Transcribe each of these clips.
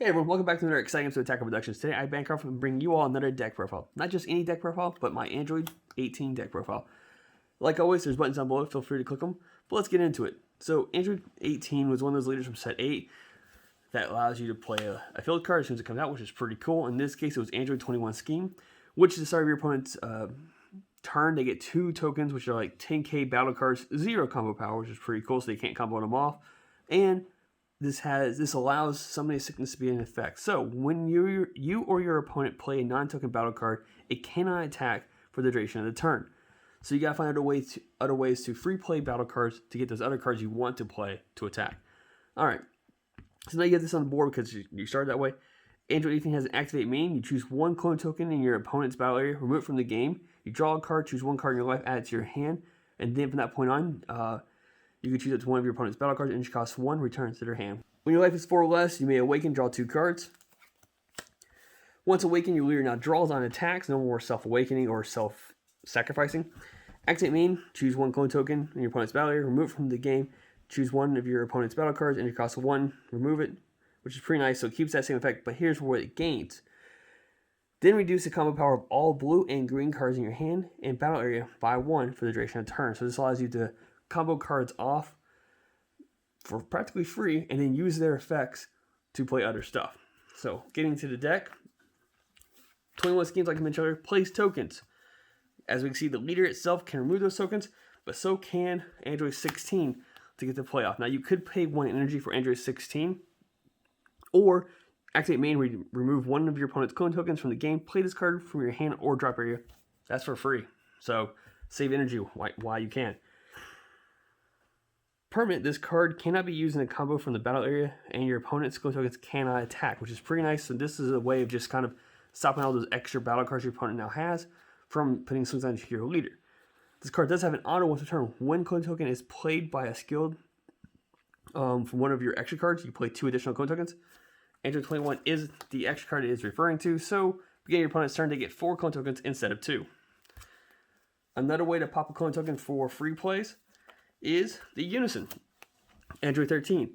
Hey everyone, welcome back to another exciting episode of Attack of Productions. Today I, Bancroft, am bringing you all another deck profile. Not just any deck profile, but my Android 18 deck profile. Like always, there's buttons down below, feel free to click them. But let's get into it. So Android 18 was one of those leaders from set 8 that allows you to play a field card as soon as it comes out, which is pretty cool. In this case, it was Android 21 Scheme, which is the start of your opponent's turn. They get 2 tokens, which are like 10k battle cards, 0 combo power, which is pretty cool, so they can't combo them off. And this allows Summoning Sickness to be in effect. So when you or your opponent play a non-token battle card, it cannot attack for the duration of the turn. So you gotta find other ways to free play battle cards to get those other cards you want to play to attack. Alright. So now you get this on the board because you started that way. Android 18 has an activate main. You choose 1 clone token in your opponent's battle area, remove it from the game. You draw a card, choose 1 card in your life, add it to your hand, and then from that point on, you can choose up to one of your opponent's battle cards, energy costs 1, returns to their hand. When your life is 4 or less, you may awaken, draw 2 cards. Once awakened, your leader now draws on attacks, no more self-awakening or self-sacrificing. Activate main, choose 1 clone token in your opponent's battle area, remove it from the game, choose 1 of your opponent's battle cards, energy costs 1, remove it, which is pretty nice, so it keeps that same effect, but here's where it gains. Then reduce the combo power of all blue and green cards in your hand and battle area by 1 for the duration of the turn. So this allows you to combo cards off for practically free and then use their effects to play other stuff. So getting to the deck, 21 schemes, like I mentioned earlier, plays tokens. As we can see, the leader itself can remove those tokens, but so can Android 16 to get the playoff. Now you could pay 1 energy for Android 16, or activate main, remove 1 of your opponent's clone tokens from the game, play this card from your hand or drop area. That's for free. So save energy while you can. Permanent, this card cannot be used in a combo from the battle area, and your opponent's clone tokens cannot attack, which is pretty nice. So this is a way of just kind of stopping all those extra battle cards your opponent now has from putting swings on your leader. This card does have an auto once a turn. When clone token is played by a skilled from one of your extra cards, you play 2 additional clone tokens. Android 21 is the extra card it is referring to, so beginning your opponent's turn, they get 4 clone tokens instead of 2. Another way to pop a clone token for free plays is the Unison Android 13.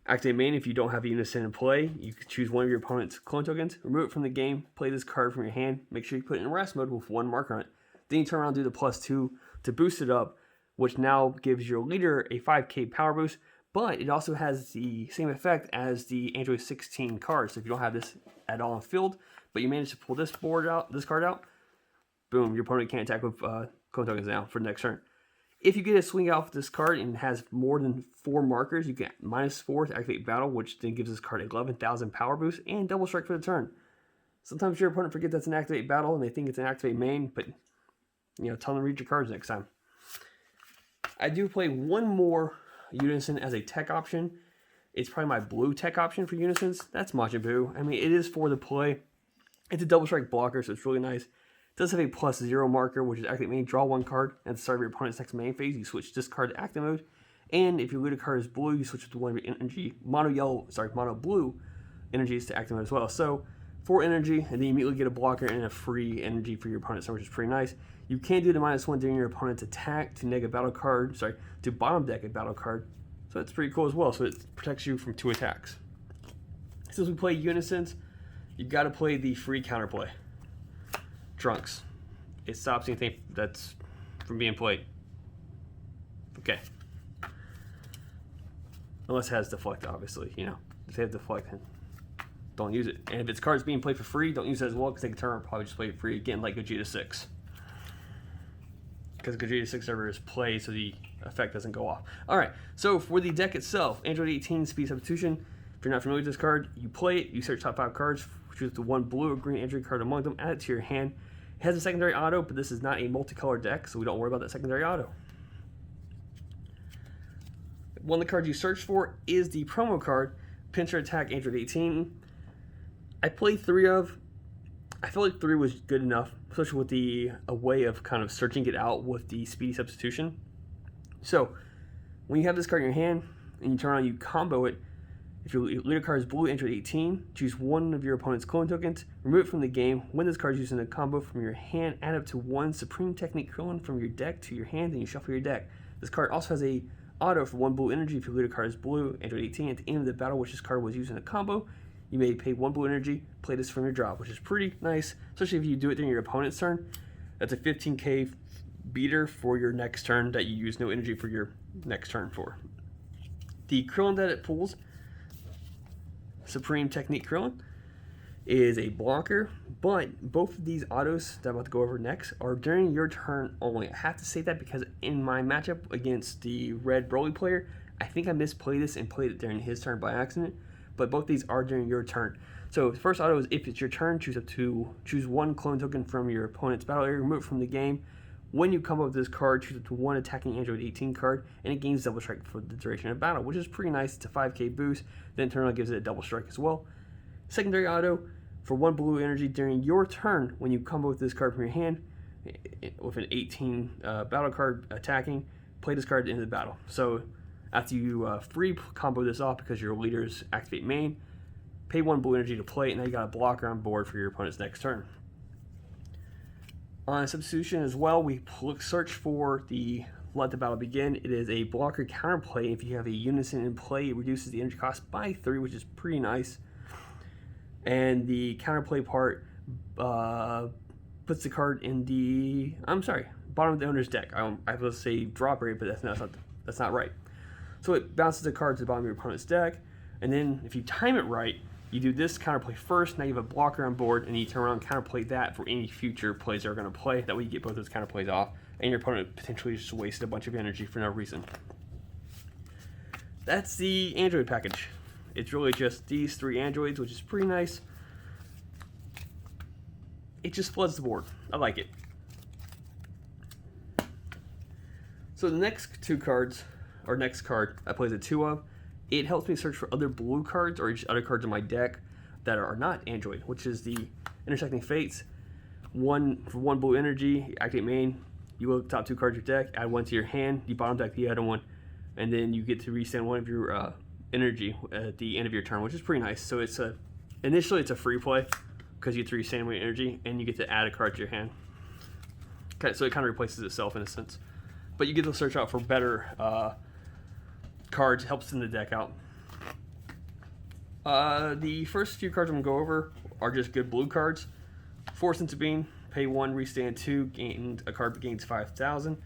Activate main, if you don't have a Unison in play, you can choose 1 of your opponent's clone tokens, remove it from the game, play this card from your hand, make sure you put it in rest mode with 1 marker on it. Then you turn around and do the +2 to boost it up, which now gives your leader a 5k power boost, but it also has the same effect as the Android 16 card. So if you don't have this at all in field, but you manage to pull this card out, boom, your opponent can't attack with clone tokens now for the next turn. If you get a swing out with this card and it has more than 4 markers, you get -4 to activate battle, which then gives this card 11,000 power boost and double strike for the turn. Sometimes your opponent forgets that's an activate battle and they think it's an activate main, but tell them to read your cards next time. I do play 1 more Unison as a tech option. It's probably my blue tech option for Unisons. That's Majin Buu. I mean, it is for the play. It's a double strike blocker, so it's really nice. It does have a +0 marker, which is activate main, draw 1 card. At the start of your opponent's next main phase, you switch this card to active mode. And if your leader card is blue, you switch it to 1 of your mono blue energies to active mode as well. So 4 energy, and then you immediately get a blocker and a free energy for your opponent, which is pretty nice. You can do the -1 during your opponent's attack to neg a battle card, to bottom deck a battle card. So that's pretty cool as well. So it protects you from 2 attacks. Since we play Unisons, you've got to play the free counterplay. Trunks. It stops anything that's from being played. Okay. Unless it has deflect, obviously. If they have deflect, then don't use it. And if its card's being played for free, don't use it as well, because they can turn and probably just play it free again, like Gogeta 6. Because Gogeta 6 server is played, so the effect doesn't go off. Alright, so for the deck itself, Android 18 Speed Substitution. If you're not familiar with this card, you play it, you search top 5 cards, choose the 1 blue or green Android card among them, add it to your hand. It has a secondary auto, but this is not a multicolored deck, so we don't worry about that secondary auto. One of the cards you search for is the promo card, Pincer Attack Android 18. I played 3 of. I felt like 3 was good enough, especially with a way of kind of searching it out with the Speedy Substitution. So, when you have this card in your hand, and you turn on, you combo it. If your leader card is blue, Android 18, choose 1 of your opponent's clone tokens, remove it from the game. When this card is used in a combo from your hand, add up to 1 Supreme Technique clone from your deck to your hand, and you shuffle your deck. This card also has a auto for 1 blue energy if your leader card is blue, Android 18. At the end of the battle, which this card was used in a combo, you may pay 1 blue energy, play this from your drop, which is pretty nice, especially if you do it during your opponent's turn. That's a 15k beater for your next turn that you use no energy for your next turn for. The Krillin that it pulls, Supreme Technique Krillin, is a blocker, but both of these autos that I'm about to go over next are during your turn only. I have to say that because in my matchup against the red Broly player, I think I misplayed this and played it during his turn by accident, but both these are during your turn. So the first auto is if it's your turn, choose 1 clone token from your opponent's battle area, remove it from the game. When you come up with this card, choose up to 1 attacking Android 18 card, and it gains double strike for the duration of battle, which is pretty nice. It's a 5k boost, then turn on gives it a double strike as well. Secondary auto, for 1 blue energy during your turn, when you combo with this card from your hand, with an 18 battle card attacking, play this card into the battle. So after you free combo this off because your leaders activate main, pay 1 blue energy to play it, and now you got a blocker on board for your opponent's next turn. On Substitution as well, we search for the Let the Battle Begin. It is a blocker counterplay. If you have a Unison in play, it reduces the energy cost by 3, which is pretty nice. And the counterplay part puts the card in the bottom of the owner's deck. I was to say drop area, but that's not right. So it bounces the card to the bottom of your opponent's deck, and then if you time it right, you do this counterplay first. Now you have a blocker on board, and you turn around and counterplay that for any future plays that are going to play. That way you get both those counterplays off, and your opponent potentially just wasted a bunch of energy for no reason. That's the Android package. It's really just these 3 androids, which is pretty nice. It just floods the board. I like it. So the next 2 cards, or next card I play the 2 of, it helps me search for other blue cards or just other cards in my deck that are not android, which is the Intersecting Fates. For 1 blue energy, activate main, you look top 2 cards of your deck, add 1 to your hand, you bottom deck the other one, and then you get to restand 1 of your energy at the end of your turn, which is pretty nice. So initially it's a free play because you get to restand 1 energy and you get to add a card to your hand. Okay, so it kind of replaces itself in a sense, but you get to search out for better cards, helps in the deck out. The first few cards I'm gonna go over are just good blue cards. Force into Being, pay 1, restand 2, gain a card that gains 5,000.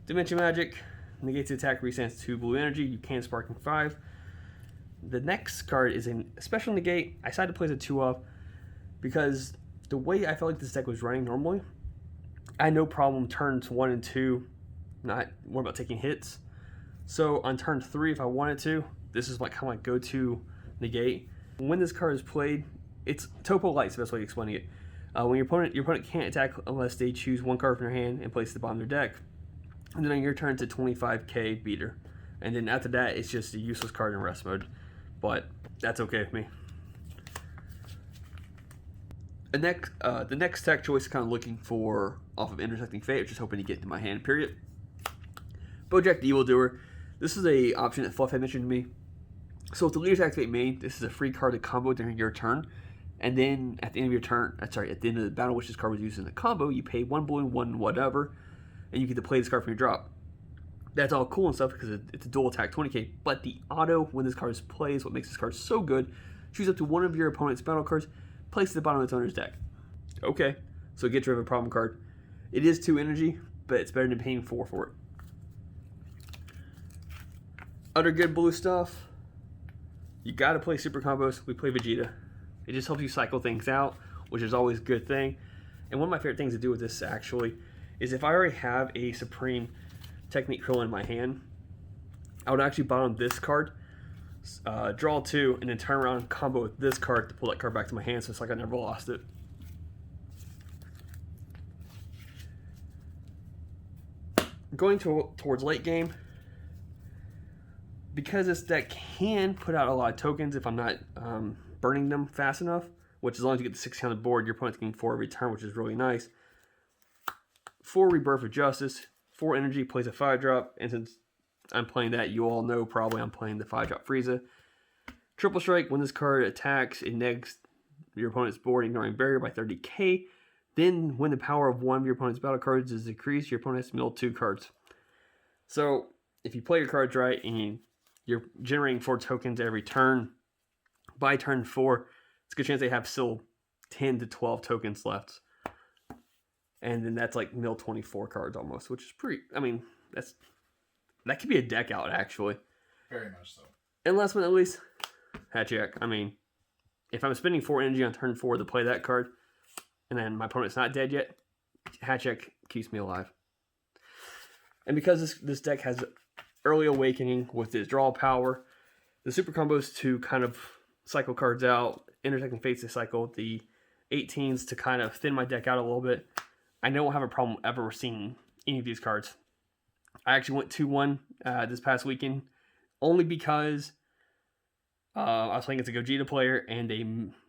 Dimension Magic, negates the attack, restands 2 blue energy, you can spark in 5. The next card is a special negate. I decided to play the 2 of because the way I felt like this deck was running normally, I had no problem turns 1 and 2, not worried about taking hits. So on turn 3, if I wanted to, this is like kind of like go-to negate. When this card is played, it's Topo Light's the best way of explaining it. When your opponent can't attack unless they choose 1 card from their hand and place it at the bottom of their deck. And then on your turn, it's a 25k beater. And then after that, it's just a useless card in rest mode. But that's okay with me. The next tech choice is kind of looking for off of Intersecting Fate, just hoping to get into my hand, period. Bojack the Evildoer. This is a option that Fluff had mentioned to me. So if the leaders activate main, this is a free card to combo during your turn. And then at the end of your turn, at the end of the battle, which this card was used in the combo, you pay 1 blue and 1 whatever, and you get to play this card from your drop. That's all cool and stuff because it's a dual attack 20k, but the auto when this card is played is what makes this card so good. Choose up to 1 of your opponent's battle cards, place it at the bottom of its owner's deck. Okay, so get rid of a problem card. It is 2 energy, but it's better than paying 4 for it. Other good blue stuff, you gotta play super combos. We play Vegeta. It just helps you cycle things out, which is always a good thing. And one of my favorite things to do with this actually is if I already have a Supreme Technique Krillin in my hand, I would actually bottom this card, draw 2, and then turn around and combo with this card to pull that card back to my hand, so it's like I never lost it. Going towards late game, because this deck can put out a lot of tokens if I'm not burning them fast enough, which as long as you get the 16 on the board, your opponent's getting 4 every turn, which is really nice. 4 Rebirth of Justice, 4 energy, plays a 5-drop, and since I'm playing that, you all know probably I'm playing the 5-drop Frieza. Triple Strike, when this card attacks, it negs your opponent's board, ignoring barrier by 30k. Then, when the power of 1 of your opponent's battle cards is decreased, your opponent has to mill 2 cards. So, if you play your cards right and you're generating 4 tokens every turn, by turn 4, a good chance they have still 10 to 12 tokens left. And then that's like mill 24 cards almost, which is pretty, I mean, that could be a deck out, actually. Very much so. And last but not least, hat check. I mean, if I'm spending 4 energy on turn 4 to play that card, and then my opponent's not dead yet, hat check keeps me alive. And because this deck has Early Awakening with its draw power, the super combos to kind of cycle cards out, Intersecting Fates to cycle, the 18s to kind of thin my deck out a little bit, I don't have a problem ever seeing any of these cards. I actually went 2-1 this past weekend, only because I was playing against a Gogeta player, and they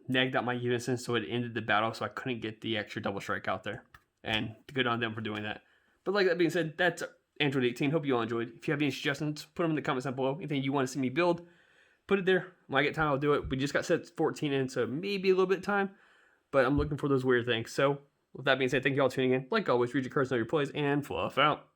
nagged out my Unison, so it ended the battle, so I couldn't get the extra double strike out there. And good on them for doing that. But like that being said, that's Android 18. Hope you all enjoyed. If you have any suggestions, put them in the comments down below. Anything you want to see me build, put it there. When I get time, I'll do it. We just got set 14 in, so maybe a little bit of time, but I'm looking for those weird things. So with that being said, thank you all for tuning in. Like always, read your cards, know your plays, and fluff out.